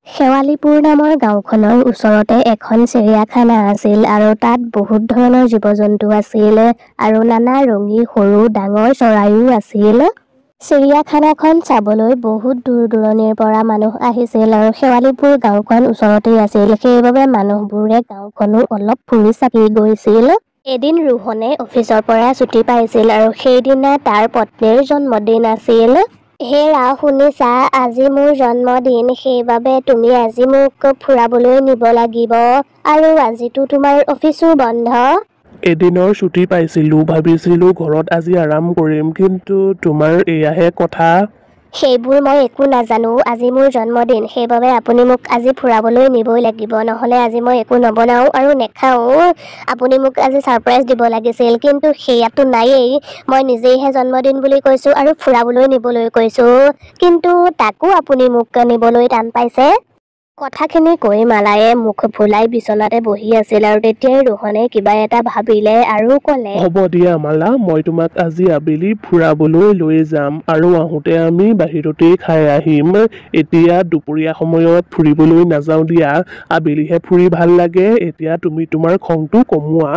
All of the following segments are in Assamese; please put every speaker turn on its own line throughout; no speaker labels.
শেৱালিপুৰ নামৰ গাঁওখনৰ ওচৰতে এখন চিৰিয়াখানা আছিল আৰু তাত বহুত ধৰণৰ জীৱ-জন্তু আছিল আৰু নানা ৰঙী সৰু ডাঙৰ চৰাইও আছিল। চিৰিয়াখানাখন চাবলৈ বহুত দূৰ-দূৰণিৰ পৰা মানুহ আহিছিল আৰু শেৱালিপুৰ গাঁওখন ওচৰতেই আছিল। সেইবাবে মানুহবোৰে গাঁওখনো অলপ ফুৰি চাকি গৈছিল। এদিন ৰোহনে অফিচৰ পৰা ছুটি পাইছিল আৰু সেইদিনা তাৰ পত্নীৰ জন্মদিন আছিল। হেৰা শুনিছা, আজি মোৰ জন্মদিন, সেইবাবে তুমি আজি মোক ফুৰাবলৈ নিব লাগিব আৰু আজিতো তোমাৰ অফিচো বন্ধ।
এদিনৰ ছুটি পাইছিলো, ভাবিছিলো ঘৰত আজি আৰাম কৰিম, কিন্তু তোমাৰ এয়াহে কথা।
সেইবোৰ মই একো নাজানো। আজি মোৰ জন্মদিন, সেইবাবে আপুনি মোক আজি ফুৰাবলৈ নিবই লাগিব, নহ'লে আজি মই একো নবনাও আৰু নেখাও। আপুনি মোক আজি ছাৰপ্ৰাইজ দিব লাগিছিল, কিন্তু সেয়াতো নায়েই। মই নিজেইহে জন্মদিন বুলি কৈছো আৰু ফুৰাবলৈ নিবলৈ কৈছো, কিন্তু তাকো আপুনি মোক নিবলৈ টান পাইছে। কথাখিনি কৈ মালায়ে মুখ ফুলাই বিচনাতে বহি আছিল আৰু তেতিয়াই ৰোহনে কিবা এটা ভাবিলে আৰু ক'লে,
হ'ব দিয়া মালা, মই তোমাক আজি আবেলি ফুৰাবলৈ লৈ যাম আৰু আহোঁতে আমি বাহিৰতেই খাই আহিম। এতিয়া দুপৰীয়া সময়ত ফুৰিবলৈ নাযাওঁ দিয়া, আবেলিহে ফুৰি ভাল লাগে। এতিয়া তুমি তোমাৰ খংটো কমোৱা।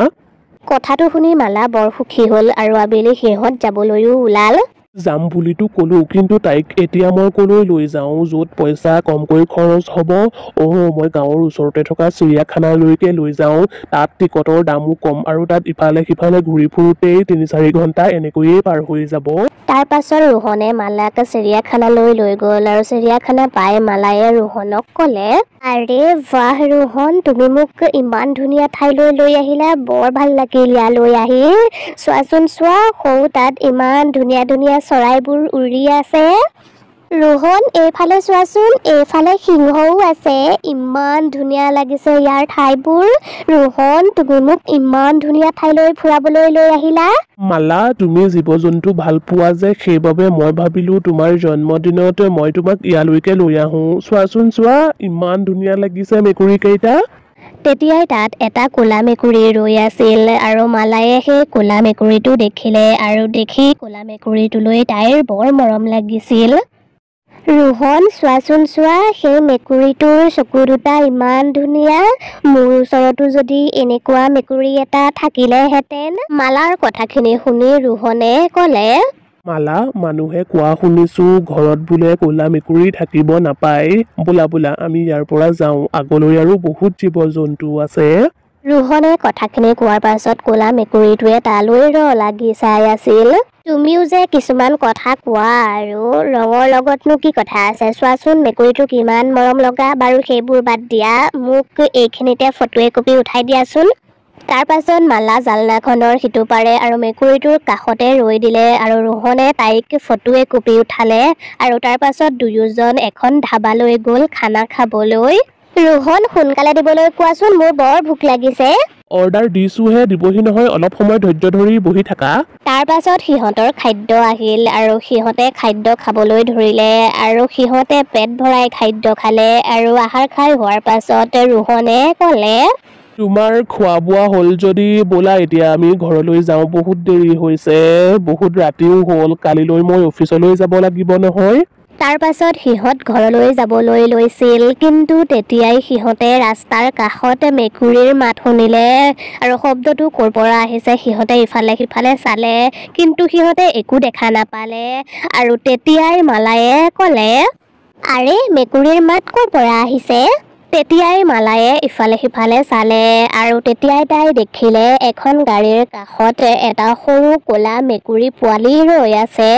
কথাটো শুনি মালা বৰ সুখী হ'ল আৰু আবেলি সিহঁত যাবলৈও ওলাল।
যাম বুলিতো ক'লো, কিন্তু তাইক এতিয়া মই ক'লৈ লৈ যাওঁ য'ত পইচা কমকৈ খৰচ হ'ব। মই গাঁৱৰ ওচৰতে থকা চিৰিয়াখানালৈকে লৈ যাওঁ। তাত টিকটৰ দামো কম আৰু তাত ইফালে সিফালে ঘূৰি ফুৰোতেই ৩-৪ ঘণ্টা এনেকৈয়ে পাৰ হৈ যাব।
তাৰ পাছত ৰোহনে মালাক চিৰিয়াখানালৈ লৈ গ'ল আৰু চিৰিয়াখানা পাই মালায়ে ৰোহনক ক'লে, আৰে বাহ ৰোহন, তুমি মোক ইমান ধুনীয়া ঠাইলৈ লৈ আহিলা, বৰ ভাল লাগিল ইয়ালৈ আহি। চোৱাচোন চোৱা, সৌ তাত ইমান ধুনীয়া ধুনীয়া চৰাইবোৰ উৰি আছে। ৰোহন এইফালে চোৱাচোন, এইফালে সিংহও আছে। ইমান ধুনীয়া লাগিছে ইয়াৰ ঠাইবোৰ। ৰোহন, তুমি মোক ইমান ধুনীয়া ঠাইলৈ ফুৰাবলৈ লৈ আহিলা।
মালা, তুমি জীৱ-জন্তু ভাল পোৱা যে, সেইবাবে মই ভাবিলো তোমাৰ জন্মদিনত মই তোমাক ইয়ালৈকে লৈ আহোঁ। চোৱাচোন চোৱা, ইমান ধুনীয়া লাগিছে মেকুৰীকেইটা।
তেতিয়াই তাত এটা ক'লা মেকুৰী ৰৈ আছিল আৰু মালায়ে সেই ক'লা মেকুৰীটো দেখিলে আৰু দেখি ক'লা মেকুৰীটোলৈ তাইৰ বৰ মৰম লাগিছিল। ৰোহন, চোৱাচোন চোৱা, সেই মেকুৰীটোৰ চকু দুটা ইমান ধুনীয়া। মোৰ ওচৰতো যদি এনেকুৱা মেকুৰী এটা থাকিলেহেঁতেন। মালাৰ কথাখিনি শুনি ৰোহনে ক'লে,
মালা, মানুহে কোৱা শুনিছো ঘৰত বোলে ক'লা মেকুৰী থাকিব নাপায়। বোলা বোলা আমি ইয়াৰ পৰা যাওঁ, আগলৈ আৰু বহুত জীৱ-জন্তু আছে।
ৰোহনে কথাখিনি কোৱাৰ পাছত ক'লা মেকুৰীটোৱে তালৈ লাগি চাই আছিল। তুমিও যে কিছুমান কথা কোৱা, আৰু ৰঙৰ লগতনো কি কথা আছে, চোৱাচোন মেকুৰীটো কিমান মৰম লগা। বাৰু সেইবোৰ বাদ দিয়া, মোক এইখিনিতে ফটো একপি উঠাই দিয়াচোন। তাৰ পাছত মালা জালনাখনৰ সিটো পাৰে আৰু মেকুৰীটোৰ কাষতে ৰৈ দিলে আৰু ৰোহনে তাইক ফটো একপি উঠালে আৰু তাৰ পাছত দুয়োজন এখন ধাবালৈ গ'ল খানা খাবলৈ। ৰোহন, সোনকালে দিবলৈ কোৱাচোন, মোৰ বৰ ভোক লাগিছে।
অৰ্ডাৰ দিছোহে, দিবহি নহয়, অলপ সময় ধৈৰ্য ধৰি বহি থাকা।
তাৰ পাছত সিহঁতৰ খাদ্য আহিল আৰু সিহঁতে খাদ্য খাবলৈ ধৰিলে আৰু সিহঁতে পেট ভৰাই খাদ্য খালে আৰু আহাৰ খাই হোৱাৰ পাছত ৰোহনে ক'লে,
তোমাৰ খোৱা বোৱা হ'ল যদি ব'লা এতিয়া আমি ঘৰলৈ যাওঁ, বহুত দেৰি হৈছে, বহুত ৰাতিও হ'ল, কালিলৈ মই অফিচলৈ যাব লাগিব নহয়।
তাৰ পাছত সিহঁত ঘৰলৈ যাবলৈ লৈছিল, কিন্তু তেতিয়াই সিহঁতে ৰাস্তাৰ কাষত মেকুৰীৰ মাত শুনিলে আৰু শব্দটো ক'ৰ পৰা আহিছে সিহঁতে ইফালে সিফালে চালে, কিন্তু সিহঁতে একো দেখা নাপালে আৰু তেতিয়াই মালায়ে ক'লে, আৰে মেকুৰীৰ মাত ক'ৰ পৰা আহিছে? তেতিয়াই মালায়ে ইফালে সিফালে চালে আৰু তেতিয়াই তাই দেখিলে এখন গাড়ীৰ কাষত এটা সৰু ক'লা মেকুৰী পোৱালি ৰৈ আছে।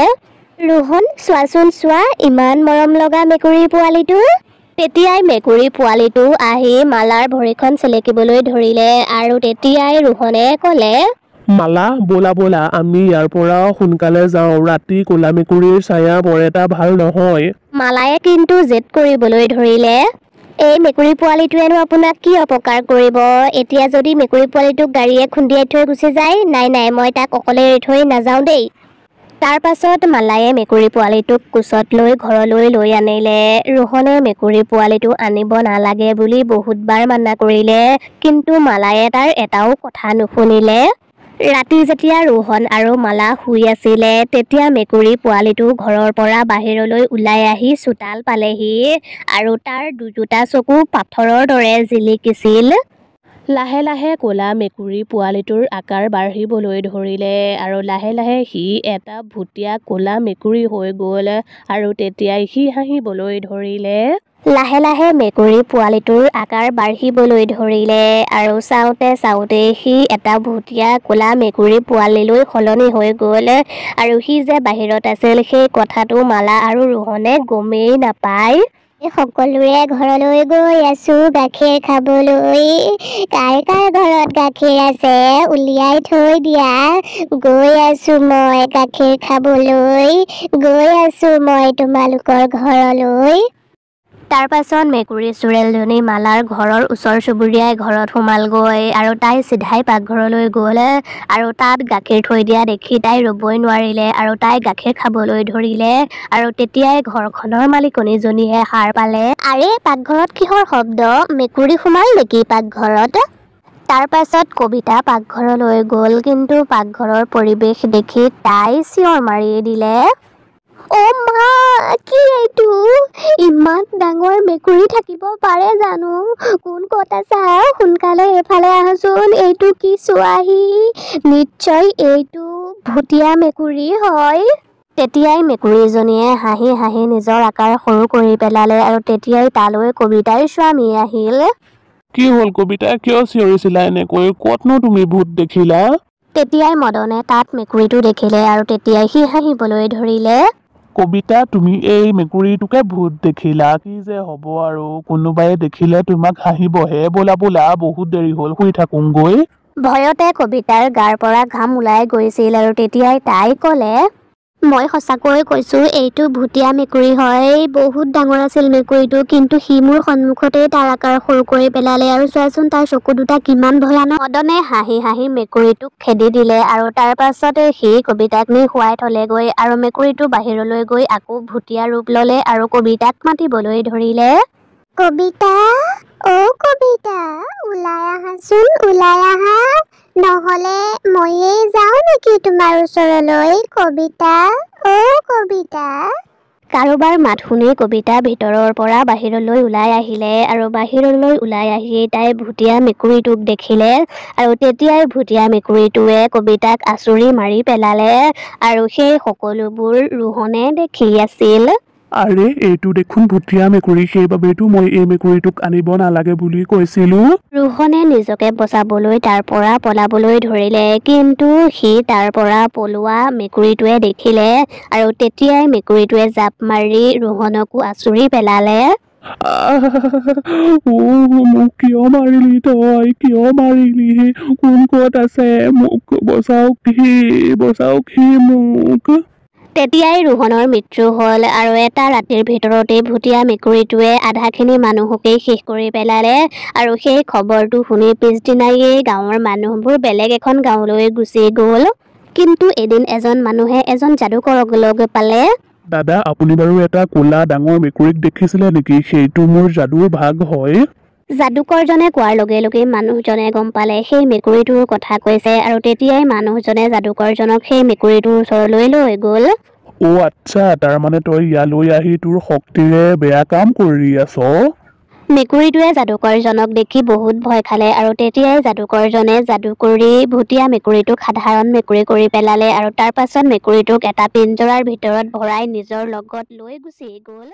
ৰোহন, চোৱাচোন চোৱা, ইমান মৰম লগা মেকুৰী পোৱালিটো। তেতিয়াই মেকুৰী পোৱালিটো আহি মালাৰ ভৰিখন চেলেকিবলৈ ধৰিলে আৰু তেতিয়াই ৰোহনে ক'লে,
মালা, ব'লা ব'লা আমি ইয়াৰ পৰা সোনকালে যাওঁ, ৰাতি ক'লা মেকুৰীৰ ছায়া বৰ এটা ভাল নহয়।
মালায়ে কিন্তু জেদ কৰিবলৈ ধৰিলে, এই মেকুৰী পোৱালিটোৱেনো আপোনাক কি অপকাৰ কৰিব? এতিয়া যদি মেকুৰী পোৱালিটোক গাড়ীয়ে খুন্দিয়াই থৈ গুচি যায়, নাই নাই, মই তাক অকলে এৰি থৈ নাযাওঁ দেই। তাৰ পাছত মালায়ে মেকুৰী পোৱালিটোক কোচত লৈ ঘৰলৈ লৈ আনিলে। ৰোহনে মেকুৰী পোৱালিটো আনিব নালাগে বুলি বহুতবাৰ মানা কৰিলে, কিন্তু মালায়ে তাৰ এটাও কথা নুশুনিলে। ৰাতি যেতিয়া ৰোহন আৰু মালা শুই আছিলে তেতিয়া মেকুৰী পোৱালিটো ঘৰৰ পৰা বাহিৰলৈ ওলাই আহি চোতাল পালেহি আৰু তাৰ দুটা চকু পাথৰৰ দৰে জিলিকিছিল। লাহে লাহে ক'লা মেকুৰী পোৱালিটোৰ আকাৰ বাঢ়িবলৈ ধৰিলে আৰু লাহে লাহে সি এটা ভুটীয়া ক'লা মেকুৰী হৈ গ'ল আৰু তেতিয়াই সি হাঁহিবলৈ ধৰিলে। লাহে লাহে মেকুৰী পোৱালিটোৰ আকাৰ বাঢ়িবলৈ ধৰিলে আৰু চাওঁতে সি এটা ভুটীয়া ক'লা মেকুৰী পোৱালিলৈ সলনি হৈ গ'ল আৰু সি যে বাহিৰত আছিল সেই কথাটো মালা আৰু ৰোহনে গমেই নাপায়। সকলোৰে ঘৰলৈ গৈ আছো গাখীৰ খাবলৈ। কাৰ কাৰ ঘৰত গাখীৰ আছে উলিয়াই থৈ দিয়া। গৈ আছো মই গাখীৰ খাবলৈ। গৈ আছো মই তোমালোকৰ ঘৰলৈ। তাৰ পাছত মেকুৰী চোৰেলজনী মালাৰ ঘৰৰ ওচৰ চুবুৰীয়াই ঘৰত সোমালগৈ আৰু তাই চিধাই পাকঘৰলৈ গ'ল আৰু তাত গাখীৰ থৈ দিয়া দেখি তাই ৰ'বই নোৱাৰিলে আৰু তাই গাখীৰ খাবলৈ ধৰিলে আৰু তেতিয়াই ঘৰখনৰ মালিকনীজনীয়ে সাৰ পালে। আৰে পাকঘৰত কিহৰ শব্দ? মেকুৰী সোমাল নেকি পাকঘৰত? তাৰ পাছত কবিতা পাকঘৰলৈ গ'ল কিন্তু পাকঘৰৰ পৰিৱেশ দেখি তাই চিঞৰ মাৰি দিলে। অ' মা, কি এইটো? ইমান ডাঙৰ মেকুৰী থাকিব পাৰে জানো? কোন ক'ত আছা? সোনকালে এইফালে আহচোন। এইটো কি চোৱাহি? নিশ্চয় এইটো ভুটীয়া মেকুৰী হয়। তেতিয়াই মেকুৰীজনীয়ে হাঁহি হাঁহি নিজৰ আকাৰ সৰু কৰি পেলালে আৰু তেতিয়াই তালৈ কবিতাৰ স্বামী আহিল।
কি হ'ল কবিতা, কিয় চিঞৰিছিলা এনেকৈ? ক'তনো তুমি ভূত দেখিলা?
তেতিয়াই মদনে তাত মেকুৰীটো দেখিলে আৰু তেতিয়াই সি হাঁহিবলৈ ধৰিলে।
কবিতা, তুমি এই মেকুৰীটোকে ভূত দেখিলা? কি যে হ'ব আৰু, কোনোবাই দেখিলে তোমাক হাঁহিবহে। ব'লা ব'লা, বহুত দেৰি হ'ল, শুই থাকোঁগৈ।
ভয়তে কবিতাৰ গাৰ পৰা ঘাম ওলাই গৈছিল আৰু তেতিয়াই তাই ক'লে, মই সঁচাকৈ কৈছোঁ এইটো ভুটীয়া মেকুৰী হয়। বহুত ডাঙৰ আছিল মেকুৰীটো, কিন্তু সি মোৰ সন্মুখতেই তাৰ আকাৰ সৰু কৰি পেলালে আৰু চোৱাচোন তাৰ চকু দুটা কিমান ভয়ানক। মদনে হাঁহি হাঁহি মেকুৰীটোক খেদি দিলে আৰু তাৰ পাছতে সি কবিতাক নি শুৱাই থলেগৈ আৰু মেকুৰীটো বাহিৰলৈ গৈ আকৌ ভুটীয়া ৰূপ ল'লে আৰু কবিতাক মাতিবলৈ ধৰিলে। কবিতা, অ' কবিতা, ওলাই আহাচোন, ওলাই আহা। নহ'লে ময়েই যাওঁ নেকি তোমাৰ ওচৰলৈ? কবিতা, অ' কবিতা। কাৰোবাৰ মাত শুনি কবিতা ভিতৰৰ পৰা বাহিৰলৈ ওলাই আহিলে আৰু বাহিৰলৈ ওলাই আহি তাই ভুটীয়া মেকুৰীটোক দেখিলে আৰু তেতিয়াই ভুটীয়া মেকুৰীটোৱে কবিতাক আচুৰি মাৰি পেলালে আৰু সেই সকলোবোৰ ৰোহনে দেখি আছিল।
আৰে এইটো দেখোন ভুটীয়া মেকুৰী, সেইবাবেতো মই এই মেকুৰীটোক আনিব নালাগে বুলি কৈছিলোঁ।
ৰোহনে নিজকে বচাবলৈ তাৰ পৰা পলাবলৈ ধৰিলে কিন্তু সি তাৰ পৰা পলোৱা মেকুৰীটোৱে দেখিলে আৰু তেতিয়াই মেকুৰীটোৱে জাপ মাৰি ৰোহনকো আচুৰি পেলালে।
মোক কিয় মাৰিলি তই? কিয় মাৰিলি? কোন ক'ত আছে? মোক বচাওক সি মোক।
তেতিয়াই ৰোহনৰ মৃত্যু হ'ল আৰু এটা ৰাতিৰ ভিতৰতেই ভুটীয়া মেকুৰীটোৱে আধাখিনি মানুহকেই শেষ কৰি পেলালে আৰু সেই খবৰটো শুনি পিছদিনায়েই গাঁৱৰ মানুহবোৰ বেলেগ এখন গাঁৱলৈ গুচি গ'ল। কিন্তু এদিন এজন মানুহে এজন যাদুকৰক লগ পালে।
দাদা, আপুনি বাৰু এটা ক'লা ডাঙৰ মেকুৰীক দেখিছিলে নেকি? সেইটো মোৰ যাদুৰ ভাগ হয়।
যাদুকৰজনে কোৱাৰ লগে লগে মানুহজনে গম পালে সেই মেকুৰীটোৰ কথা কৈছে আৰু তেতিয়াই মানুহজনে যাদুকৰজনক সেই মেকুৰীটোৰ ওচৰলৈ লৈ গ'ল।
অ' আচ্ছা, তাৰমানে তই ইয়ালৈ আহি তোৰ শক্তিৰে বেয়া কাম কৰি আছ?
মেকুৰীটোৱে যাদুকৰজনক দেখি বহুত ভয় খালে আৰু তেতিয়াই যাদুকৰজনে যাদু কৰি ভুটীয়া মেকুৰীটোক সাধাৰণ মেকুৰী কৰি পেলালে আৰু তাৰ পাছত মেকুৰীটোক এটা পিঞ্জৰাৰ ভিতৰত ভৰাই নিজৰ লগত লৈ গুচি গ'ল।